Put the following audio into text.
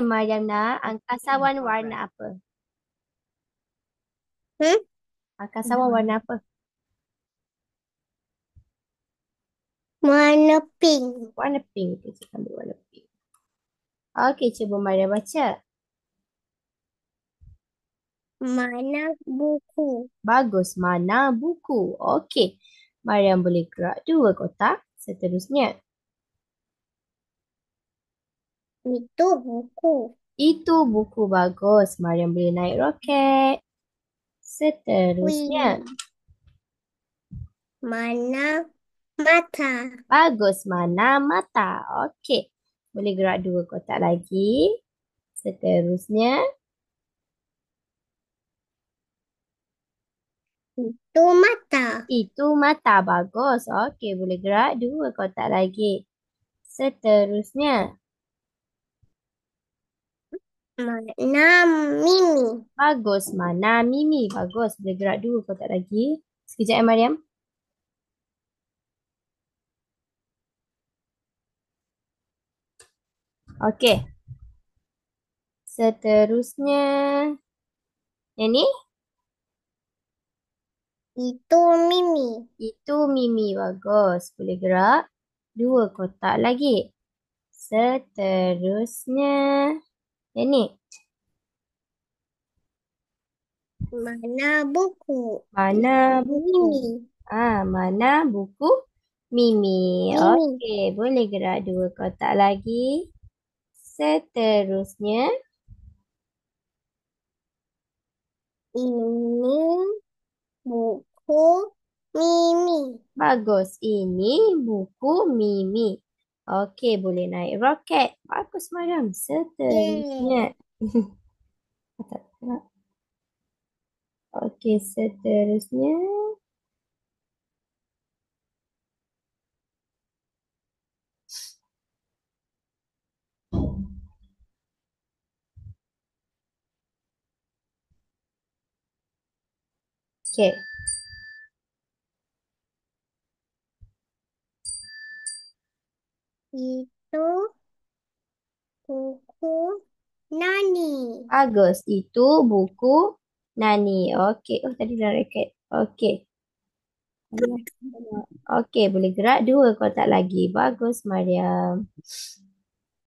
Mariam nak angkasawan warna apa? Hmm? Angkasawan warna apa? Warna pink. Warna pink. Kita ambil warna pink. Okey, cuba Mariam baca. Mana buku? Bagus. Mana buku? Okey. Mariam boleh gerak dua kotak. Seterusnya. Itu buku. Itu buku bagus. Mariam boleh naik roket. Seterusnya. Wih. Mana mata? Bagus. Mana mata? Okey. Boleh gerak dua kotak lagi. Seterusnya. Itu mata. Itu mata bagus. Okey, boleh gerak dua kotak lagi. Seterusnya. Mana mimi? Bagus. Mana Mimi? Bagus. Boleh gerak dua kotak lagi. Sekejap ya, Mariam. Okey. Seterusnya. Yang ni? Itu mimi. Itu Mimi. Bagus. Boleh gerak dua kotak lagi. Seterusnya. Yang ni? Mana buku? Mana Itu buku? mimi. Mana buku? Mimi. Mimi. Okey, boleh gerak dua kotak lagi. Seterusnya, Ini buku mimi. bagus. Ini buku Mimi. Okey, boleh naik roket. Bagus, Mariam. Seterusnya. Yeay. Tak tak. Okey, seterusnya. Okey. Itu buku Nani. Bagus. Itu buku Nani. Okey. Oh, tadi dah roket. Okey. Okey, boleh gerak dua kotak lagi. Bagus, Mariam.